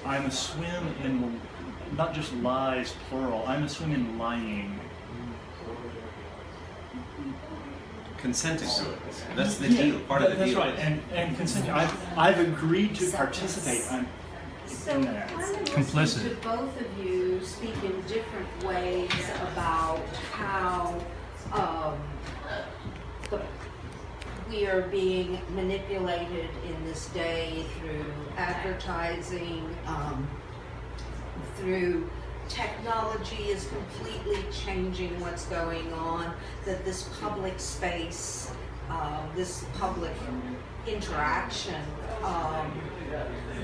I'm a swim in not just lies plural. I'm a swim in lying. Consenting to it. That's the deal. Part of the deal. That's right. And consenting. I've agreed to participate. I'm So I'm listening to both of you speak in different ways about how we are being manipulated in this day through advertising, through technology is completely changing what's going on, that this public space, this public interaction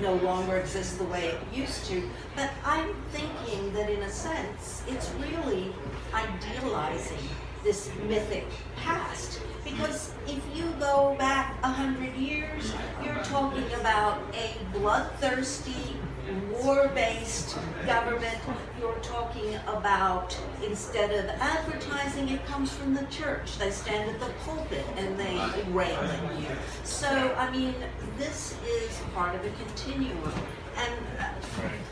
no longer exists the way it used to. But I'm thinking that in a sense, it's really idealizing this mythic past. Because if you go back 100 years, you're talking about a bloodthirsty, war-based government. You're talking about, instead of advertising, it comes from the church. They stand at the pulpit and they rail at you. So, I mean, this is part of a continuum. And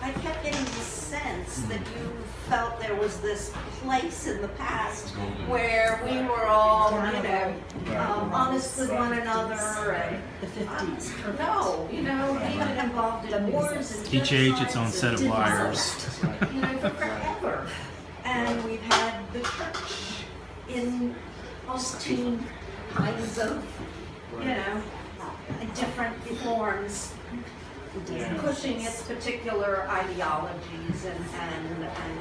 I kept getting the sense that you felt there was this place in the past where we were all, you know, honest with one another. And The 50s. no, you know, even involved in wars and Each age its own set of liars. you know, for forever. And we've had the church in austere kinds of, you know, different forms, pushing its particular ideologies and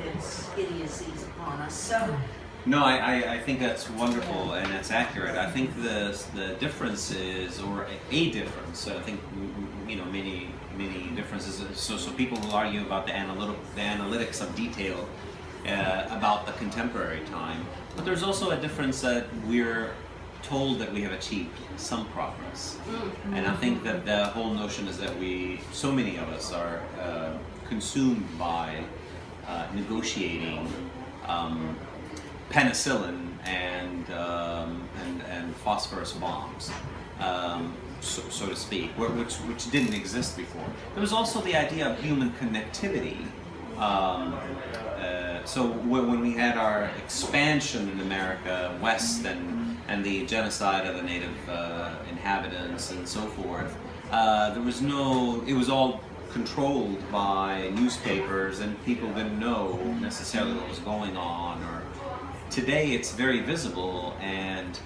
its idiocies upon us. So. No, I think that's wonderful and that's accurate. I think the difference is, or a difference. I think you know many differences. So people will argue about the analytics of detail about the contemporary time, but there's also a difference that we're told that we have achieved some progress, and I think that the whole notion is that so many of us are consumed by negotiating penicillin and phosphorus bombs, so to speak, which didn't exist before. There was also the idea of human connectivity. So when we had our expansion in America west and the genocide of the native inhabitants and so forth, there was it was all controlled by newspapers and people didn't know necessarily what was going on. Or today it's very visible and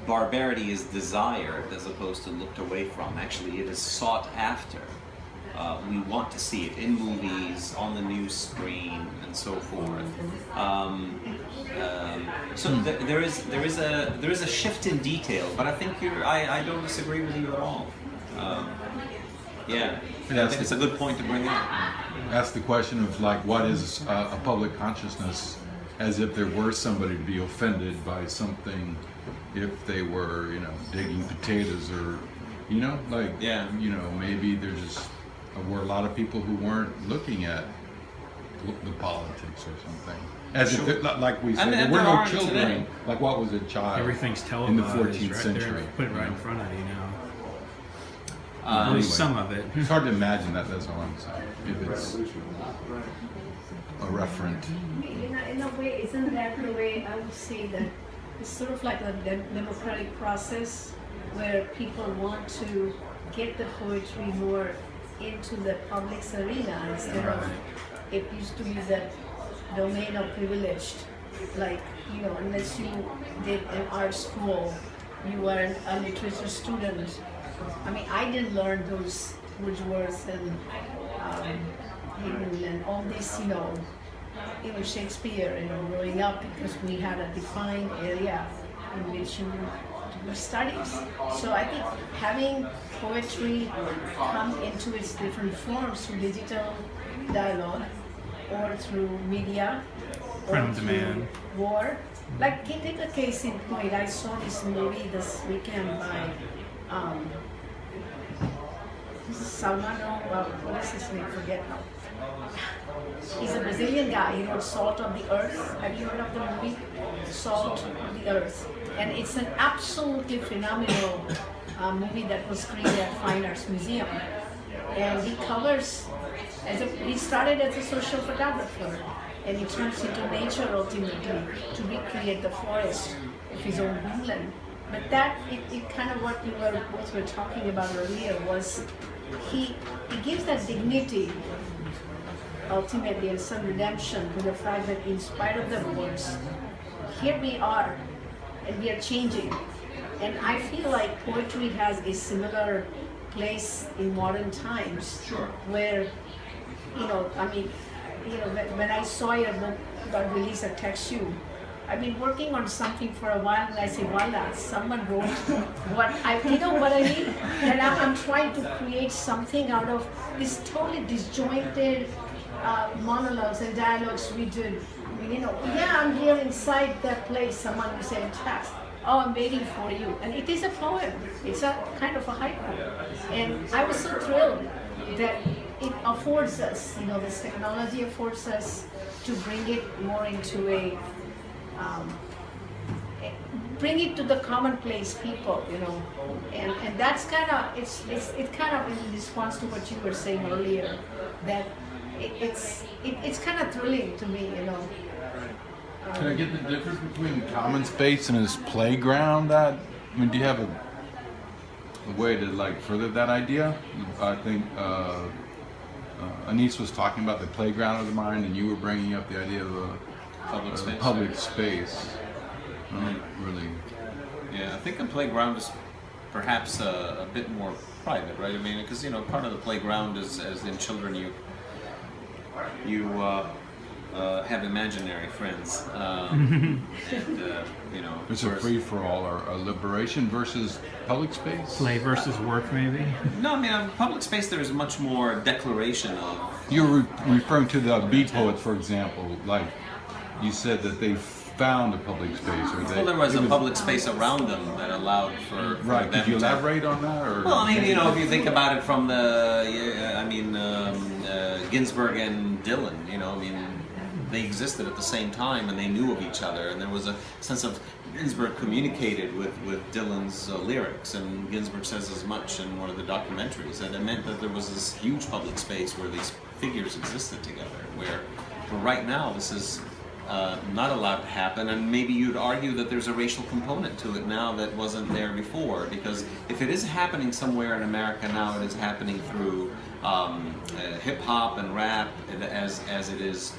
barbarity is desired as opposed to looked away from. Actually, it is sought after. We want to see it in movies, on the news screen, and so forth. So there is a shift in detail, but I think I don't disagree with you at all. Yeah, I think it's a good point to bring up. That's the question of like, what is a public consciousness? As if there were somebody to be offended by something, if they were, you know, digging potatoes or, you know, like, you know, maybe there's were a lot of people who weren't looking at the politics or something. As if, like we said, there were no children. Today. Like, what was a child? Everything's televised in the 14th century. They're put it right in front of you now. At least some of it. It's hard to imagine that. That's all I'm saying. If it's a referent. In a way, isn't that the way I would say that it's sort of like a democratic process where people want to get the poetry more into the public's arena instead of it used to be the domain of privileged. Like, you know, unless you did an art school, you were a literature student. I mean, I didn't learn those Wordsworth and Hayden and all this, you know, even Shakespeare, you know, growing up because we had a defined area in which you do studies. So I think having poetry come into its different forms through digital dialogue or through media or through war. Like, can take a case in point. I saw this movie this weekend by Salmano, what is his name? Forget now. He's a Brazilian guy. He wrote Salt of the Earth. Have you heard of the movie? Salt of the Earth. And it's an absolutely phenomenal movie that was screened at Fine Arts Museum. and he covers. He started as a social photographer, and he turns into nature ultimately to recreate the forest of his own homeland. But that, it kind of what we were talking about earlier was he gives that dignity ultimately and some redemption to the fact that in spite of the wars, here we are and we are changing. And I feel like poetry has a similar place in modern times. Sure. Where, when I saw your book got released, I text you. I've been working on something for a while, and I say, voila, someone wrote what I mean? And I'm trying to create something out of this totally disjointed monologues and dialogues we did. I'm here inside that place, someone will say in text, oh, I'm waiting for you. And it is a poem. It's a kind of a haiku. And I was so thrilled that it affords us, this technology affords us to bring it more into bring it to the commonplace people, and that's kind of, it's kind of in response to what you were saying earlier, that it's kind of thrilling to me, Can I get the difference between common space and his playground? Do you have a way to further that idea? I think Anise was talking about the playground of the mind, and you were bringing up the idea of a public space. Really. Yeah, I think a playground is perhaps a bit more private, right? I mean, because part of the playground is, as in children, you have imaginary friends, and It's a free for all, or a liberation versus public space. Play versus work, maybe. No, I mean, public space there is much more declaration of. You're referring to the beat poets, for example. Like you said that they found a public space, or Well, there was a public space around them that allowed for right. them Could you to- elaborate on that? Or? Well, I mean, if you think about it from Ginsberg and Dylan, they existed at the same time and they knew of each other, and there was a sense of Ginsberg communicated with Dylan's lyrics, and Ginsberg says as much in one of the documentaries, and it meant that there was this huge public space where these figures existed together, where right now this is not allowed to happen, and maybe you'd argue that there's a racial component to it now that wasn't there before, because if it is happening somewhere in America now, it is happening through hip-hop and rap as it is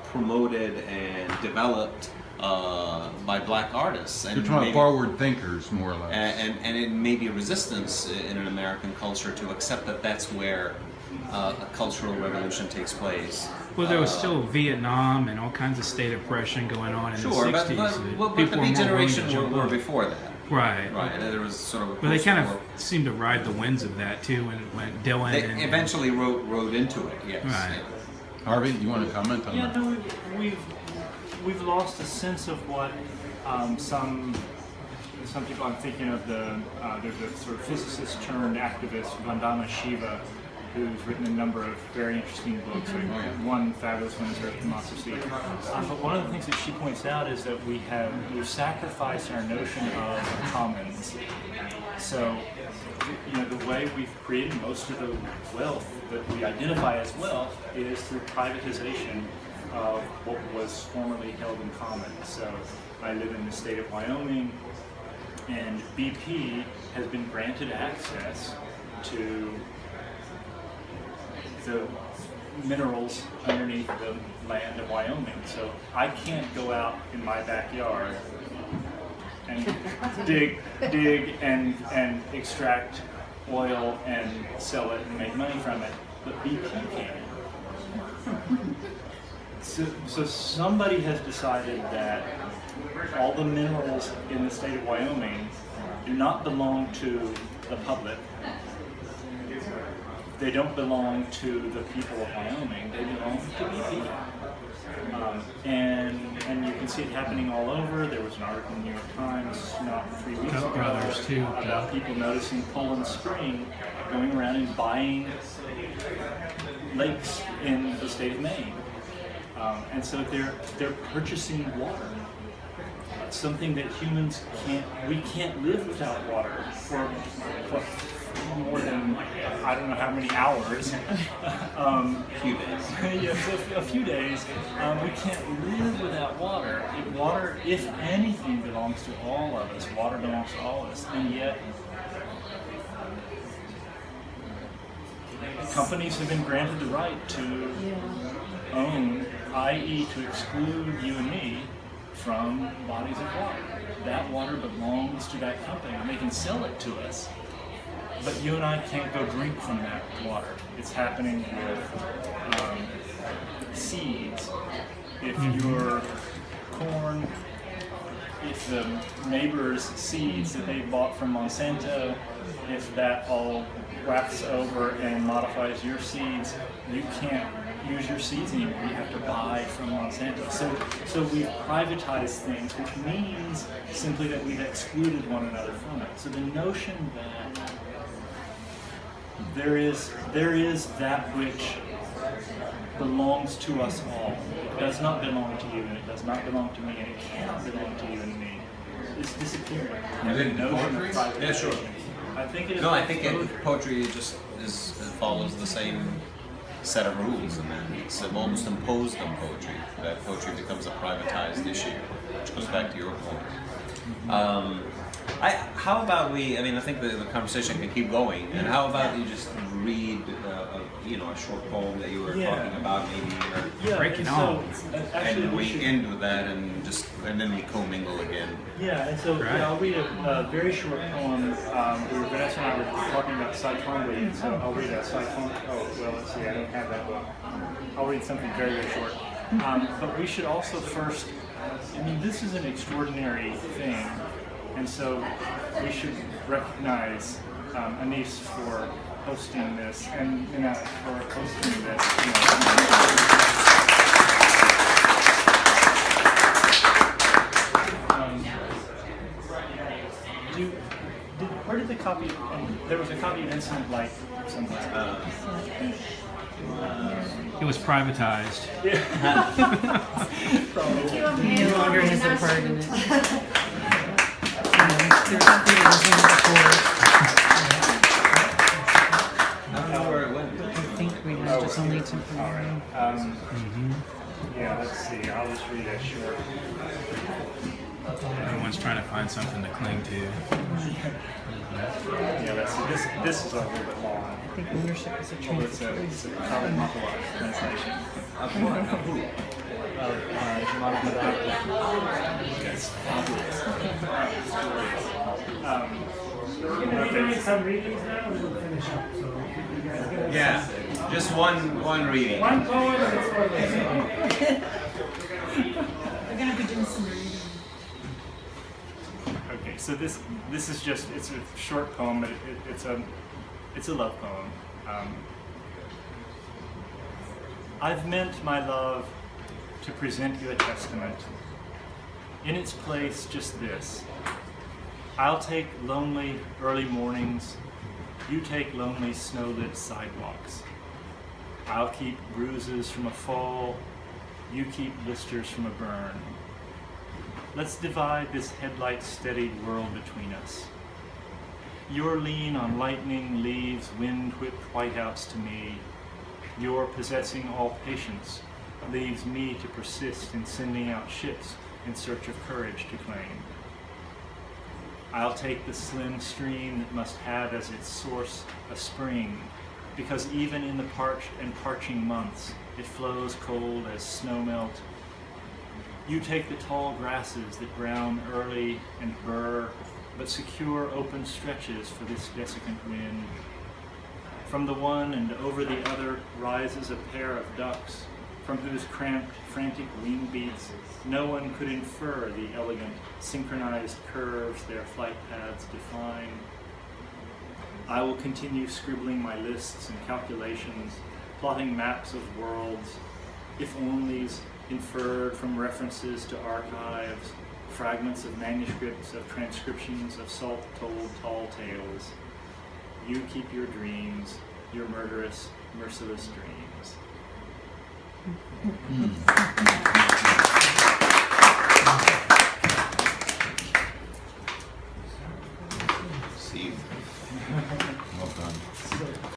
promoted and developed by black artists. And You're talking about forward thinkers, more or less. and it may be a resistance in an American culture to accept that that's where a cultural revolution takes place. Well, there was still Vietnam and all kinds of state oppression going on in the 60s. But the big generation were before that. Right. Right, and there was sort of a But they kind of post-war- seemed to ride the winds of that too when Dylan They and eventually rode into it, yes. Right. Harvey, you want to comment on that? No, we've lost a sense of what some people. I'm thinking of there's a sort of physicist turned activist, Vandana Shiva, who's written a number of very interesting books. One fabulous one is Earth Democracy. But one of the things that she points out is that we've sacrificed our notion of commons. So, the way we've created most of the wealth that we identify as wealth is through privatization of what was formerly held in common. So, I live in the state of Wyoming, and BP has been granted access to the minerals underneath the land of Wyoming. So I can't go out in my backyard and dig and extract oil and sell it and make money from it, but BP can. So somebody has decided that all the minerals in the state of Wyoming do not belong to the public. They don't belong to the people of Wyoming, they belong to BP. And you can see it happening all over. There was an article in the New York Times not 3 weeks ago Brothers, too. about people noticing Poland Spring going around and buying lakes in the state of Maine. And so they're purchasing water. Something that humans we can't live without water for more than I don't know how many hours. A few days. Yeah, a few days. We can't live without water. Water, if anything, belongs to all of us. Water belongs to all of us, and yet companies have been granted the right to own, i.e., to exclude you and me from bodies of water. That water belongs to that company, and they can sell it to us. But you and I can't go drink from that water. It's happening with seeds. If your corn, if the neighbor's seeds that they bought from Monsanto, if that all wafts over and modifies your seeds, you can't use your seeds anymore. You have to buy from Monsanto. So we've privatized things, which means simply that we've excluded one another from it. So the notion that there is that which belongs to us all. It does not belong to you, and it does not belong to me, and it cannot belong to you and me. It's disappearing. The notion of privatization. Yeah, sure. I think it is. No, I think poetry just follows the same set of rules, and then it's almost imposed on poetry. That poetry becomes a privatized issue, which goes back to your point. How about we? I mean, I think the conversation can keep going. And how about you just read, a short poem that you were talking about, maybe, or break it on. and we end with that, and then we commingle again. Yeah, and so I'll read a very short poem. Vanessa and I were talking about Saitongue, so I'll read a Saitongue. Oh, well, let's see, I don't have that book. I'll read something very, very short. But we should also first, I mean, this is an extraordinary thing, and so we should recognize Anise for hosting this, and for hosting this. Where did the copy? There was a copy of Incident Light someplace. It was privatized. He no longer has a part in it. I don't know where it went. I think we have just only temporary. Yeah, let's see. I'll just read a short. Everyone's trying to find something to cling to. Yeah, let's see. This is a little bit long. I think ownership is a It's a common translation. Of what? Of who? It's fabulous. Okay. Some readings now, and we'll finish up. So you guys get it. Yeah, just one reading. One poem and it's for later. We're gonna be doing some reading. Okay, so this is just, it's a short poem, but it's a love poem. I've meant, my love, to present you a testament. In its place, just this. I'll take lonely early mornings, you take lonely snow-lit sidewalks. I'll keep bruises from a fall, you keep blisters from a burn. Let's divide this headlight-steadied world between us. Your lean on lightning leaves wind-whipped whiteouts to me. Your possessing all patience leaves me to persist in sending out ships in search of courage to claim. I'll take the slim stream that must have as its source a spring, because even in the parched and parching months, it flows cold as snowmelt. You take the tall grasses that brown early and burr, but secure open stretches for this desiccant wind. From the one and over the other rises a pair of ducks, from whose cramped, frantic wing beats no one could infer the elegant, synchronized curves their flight paths define. I will continue scribbling my lists and calculations, plotting maps of worlds, if-onlys inferred from references to archives, fragments of manuscripts, of transcriptions of salt-told tall tales. You keep your dreams, your murderous, merciless dreams.